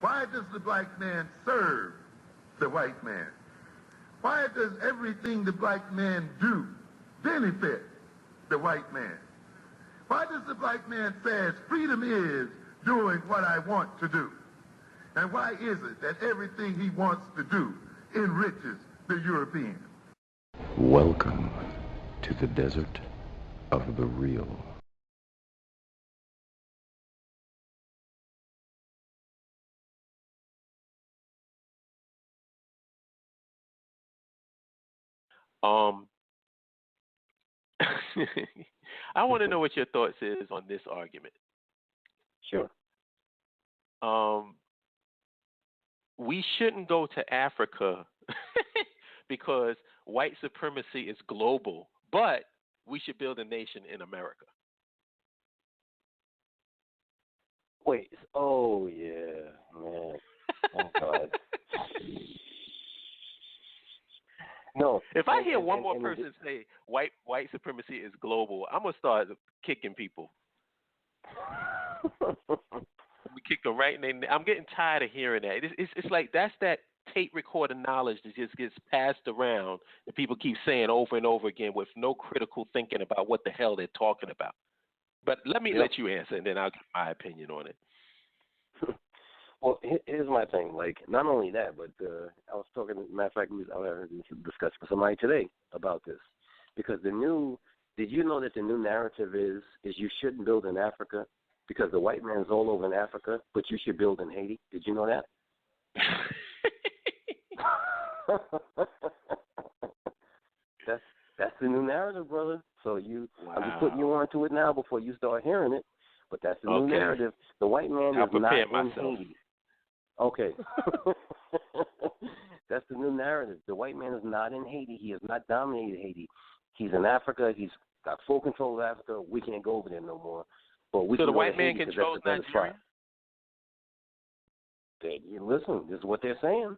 Why does the black man serve the white man? Why does everything the black man do benefit the white man? Why does the black man say freedom is doing what I want to do? And why is it that everything he wants to do enriches the European? Welcome to the desert of the real. I want to know what your thoughts is on this argument. Sure. We shouldn't go to Africa because white supremacy is global, but we should build a nation in America. Wait. Oh, yeah, man. Oh, God. No. If I hear one more person say white supremacy is global, I'm gonna start kicking people. We kick them right in. I'm getting tired of hearing that. It's like that's that tape recorder knowledge that just gets passed around that people keep saying over and over again with no critical thinking about what the hell they're talking about. But let me let you answer, and then I'll give my opinion on it. Well, here's my thing. Like, not only that, but I was talking. Matter of fact, I was discussing with somebody today about this because did you know that the new narrative is you shouldn't build in Africa because the white man's all over in Africa, but you should build in Haiti? Did you know that? That's the new narrative, brother. So I'm just putting you onto it now before you start hearing it. But that's the new narrative. The white man is not in Haiti. Okay. That's the new narrative. The white man is not in Haiti. He has not dominated Haiti. He's in Africa. He's got full control of Africa. We can't go over there no more. But we so can the white man Haiti controls Nigeria? Listen, this is what they're saying.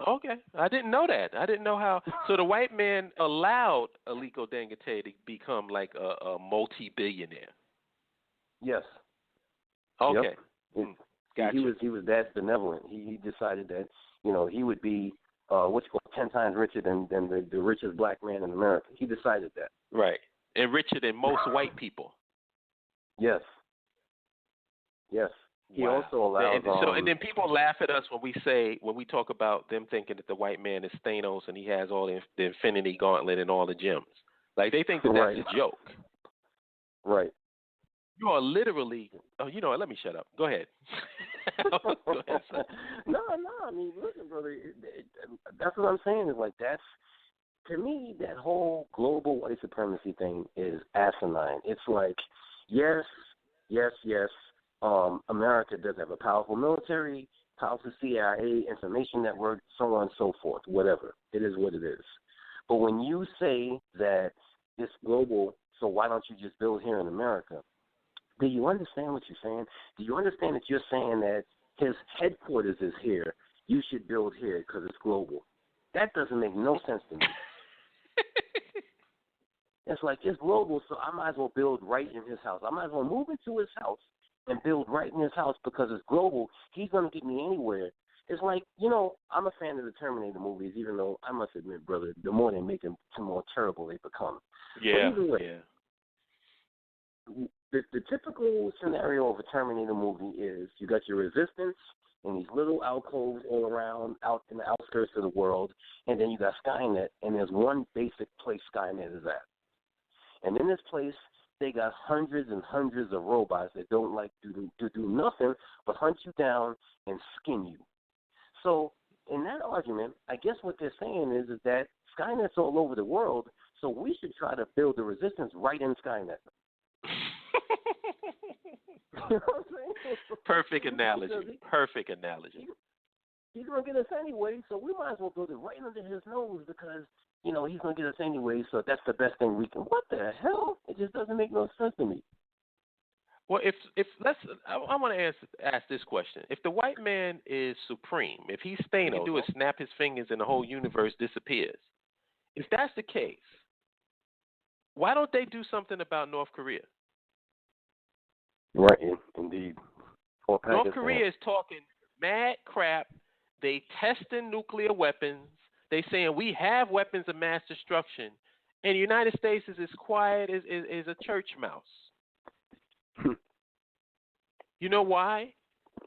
Okay. I didn't know that. I didn't know how. So the white man allowed Aliko Dangote to become like a multi-billionaire. Yes. Okay. Yep. Gotcha. He was that benevolent. He decided that he would be 10 times richer than the richest black man in America. He decided that. Right, and richer than most white people. Yes. Yes. He also allows. And then people laugh at us when we talk about them thinking that the white man is Thanos and he has all the Infinity Gauntlet and all the gems. Like they think that's a joke. Right. You are literally. Oh, you know what? Let me shut up. Go ahead. Go ahead, son. No. I mean, listen, brother. That's what I'm saying. Is like to me, that whole global white supremacy thing is asinine. It's like, yes. America does have a powerful military, powerful CIA, information network, so on and so forth. Whatever. It is what it is. But when you say that it's global, so why don't you just build here in America? Do you understand what you're saying? Do you understand that you're saying that his headquarters is here, you should build here because it's global? That doesn't make no sense to me. It's like, it's global, so I might as well build right in his house. I might as well move into his house and build right in his house because it's global. He's going to get me anywhere. It's like, I'm a fan of the Terminator movies, even though I must admit, brother, the more they make them, the more terrible they become. Yeah, but either way, The typical scenario of a Terminator movie is you got your resistance in these little alcoves all around, out in the outskirts of the world, and then you got Skynet, and there's one basic place Skynet is at. And in this place, they got hundreds and hundreds of robots that don't like to do nothing but hunt you down and skin you. So in that argument, I guess what they're saying is that Skynet's all over the world, so we should try to build the resistance right in Skynet. You know what I'm saying? Perfect analogy. Perfect analogy. He's going to get us anyway, so we might as well build it right under his nose because, he's going to get us anyway, so that's the best thing we can. What the hell? It just doesn't make no sense to me. Well, I want to ask this question. If the white man is supreme, if he's Thanos, he can do is snap his fingers and the whole universe disappears. If that's the case, why don't they do something about North Korea? Right, indeed. North Korea is talking mad crap. They testing nuclear weapons. They saying we have weapons of mass destruction. And the United States is as quiet as a church mouse. You know why?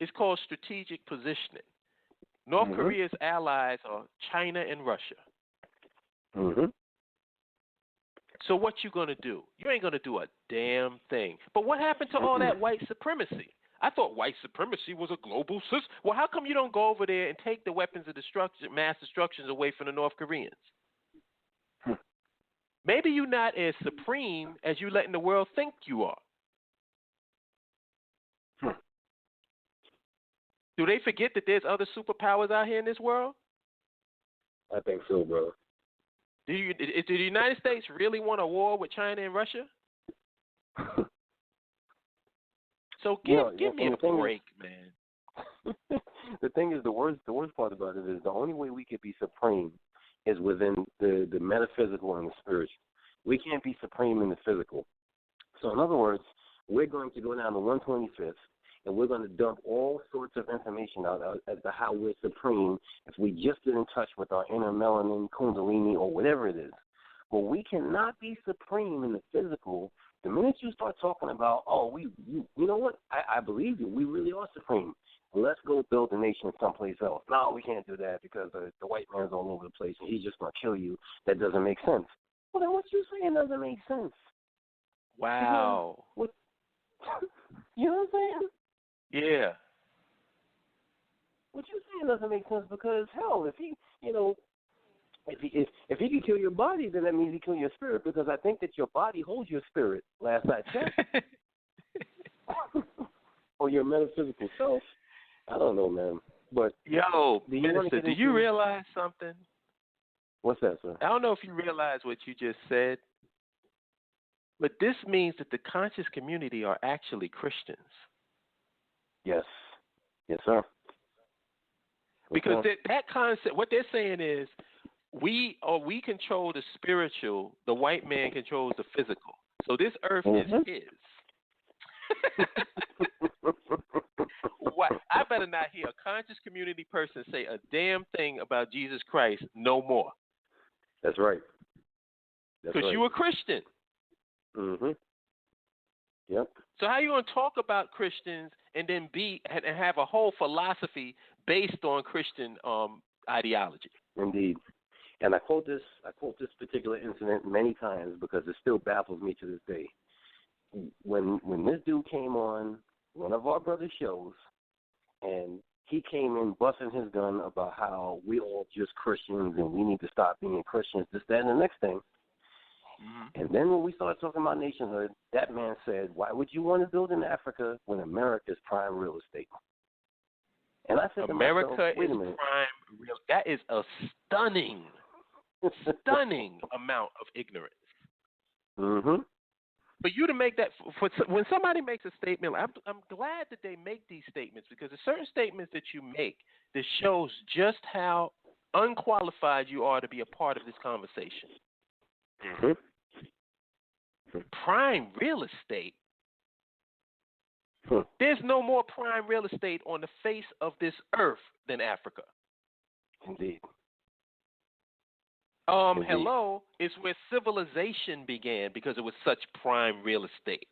It's called strategic positioning. North Korea's allies are China and Russia. So what you going to do? You ain't going to do a damn thing. But what happened to all that white supremacy? I thought white supremacy was a global system. Well, how come you don't go over there and take the weapons of destruction, mass destructions away from the North Koreans? Maybe you're not as supreme as you letting the world think you are. Do they forget that there's other superpowers out here in this world? I think so, bro. Do the United States really want a war with China and Russia? So give me a break, man. The thing is, the worst part about it is the only way we could be supreme is within the metaphysical and the spiritual. We can't be supreme in the physical. So in other words, we're going to go down to 125th, and we're going to dump all sorts of information out as to how we're supreme if we just get in touch with our inner melanin, kundalini, or whatever it is. But we cannot be supreme in the physical. The minute you start talking about, you know what, I believe you, we really are supreme. Let's go build a nation someplace else. No, we can't do that because the white man's all over the place and he's just going to kill you. That doesn't make sense. Well, then what you're saying doesn't make sense. Wow. You know what I'm saying? Yeah. What you're saying doesn't make sense because, hell, if he can kill your body, then that means he kill your spirit because I think that your body holds your spirit, last I checked. Or your metaphysical self. I don't know, man. But yo, Minister, do you realize something? What's that, sir? I don't know if you realize what you just said, but this means that the conscious community are actually Christians. Yes. Yes, sir. Because that concept, what they're saying is, we control the spiritual, the white man controls the physical. So this earth is his. What? I better not hear a conscious community person say a damn thing about Jesus Christ no more. That's right. Because you a Christian. Yep. So how you going to talk about Christians and then and have a whole philosophy based on Christian ideology? Indeed. And I quote this particular incident many times because it still baffles me to this day. When this dude came on one of our brother's shows, and he came in busting his gun about how we all just Christians and we need to stop being Christians, this, that, and the next thing. And then when we started talking about nationhood, that man said, why would you want to build in Africa when America is prime real estate? And I said, America to myself, wait a minute. Prime real. That is a stunning amount of ignorance. For you to make that, when somebody makes a statement, I'm glad that they make these statements because there's certain statements that you make that shows just how unqualified you are to be a part of this conversation. Prime real estate. There's no more prime real estate on the face of this earth than Africa. Indeed. Hello, it's where civilization began because it was such prime real estate.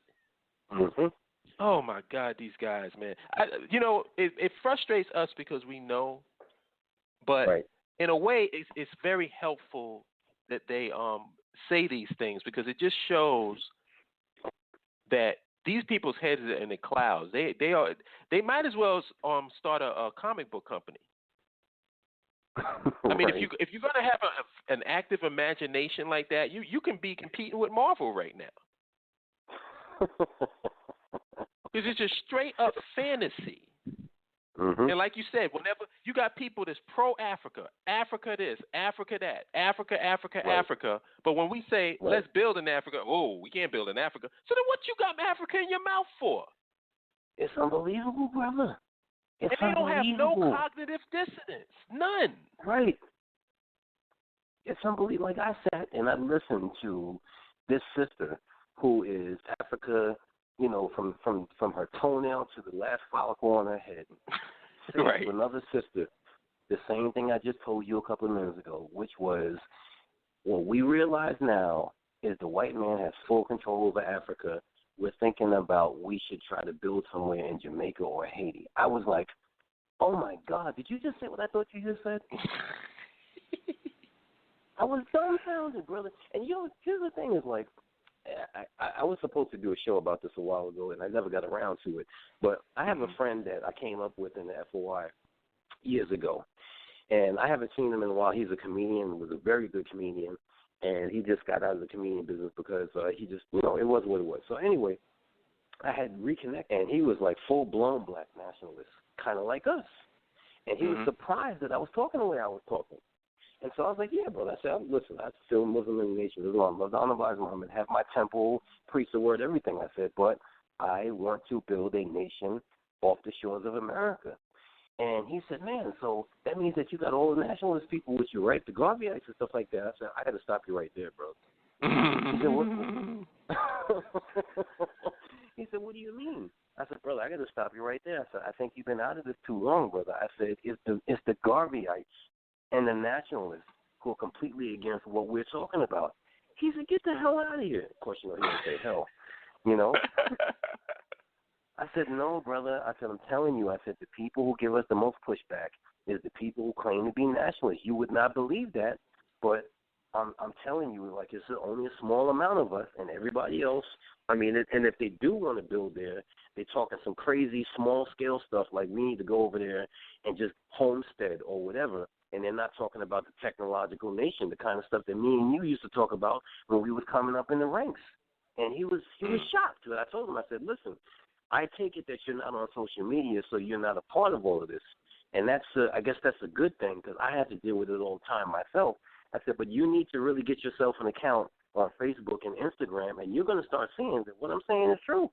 Oh my God, these guys, man. It frustrates us because we know, but in a way, it's very helpful that they say these things because it just shows that these people's heads are in the clouds. They might as well start a comic book company. I mean, if you're going to have an active imagination like that, you can be competing with Marvel right now. Because it's just straight up fantasy. And like you said, whenever you got people that's pro-Africa, Africa this, Africa that, Africa, but when we say, let's build in Africa, we can't build in Africa. So then what you got Africa in your mouth for? It's unbelievable, brother. And they don't have no cognitive dissonance. None. Right. It's unbelievable. Like I sat and I listened to this sister who is Africa, from her toenail to the last follicle on her head. say to another sister the same thing I just told you a couple of minutes ago, which was what we realize now is the white man has full control over Africa. We're thinking about we should try to build somewhere in Jamaica or Haiti. I was like, oh, my God, did you just say what I thought you just said? I was dumbfounded, brother. And, here's the thing is, like, I was supposed to do a show about this a while ago, and I never got around to it. But I have a friend that I came up with in the FOI years ago, and I haven't seen him in a while. He's a comedian, was a very good comedian, and he just got out of the comedian business because he just, it was what it was. So anyway, I had reconnected, and he was like full-blown black nationalist, kind of like us. And he was surprised that I was talking the way I was talking. And so I was like, yeah, brother. I said, listen, I'm still Muslim in the Nation of Islam. I love the Honorable Muhammad, have my temple, preach the word, everything. I said, but I want to build a nation off the shores of America. And he said, man, so that means that you got all the nationalist people with you, right? The Garveyites and stuff like that. I said, I got to stop you right there, bro. He said, what? He said, what do you mean? I said, brother, I got to stop you right there. I said, I think you've been out of this too long, brother. I said, it's the Garveyites and the nationalists who are completely against what we're talking about. He said, get the hell out of here. Of course, he didn't say hell, I said, no, brother. I said, I'm telling you. I said, the people who give us the most pushback is the people who claim to be nationalists. You would not believe that, but I'm telling you, like, it's only a small amount of us, and everybody else, and if they do want to build there, they're talking some crazy small-scale stuff like we need to go over there and just homestead or whatever, and they're not talking about the technological nation, the kind of stuff that me and you used to talk about when we was coming up in the ranks. And he was shocked. I told him, I said, listen, I take it that you're not on social media, so you're not a part of all of this. And I guess that's a good thing because I have to deal with it all the time myself. I said, but you need to really get yourself an account on Facebook and Instagram, and you're going to start seeing that what I'm saying is true.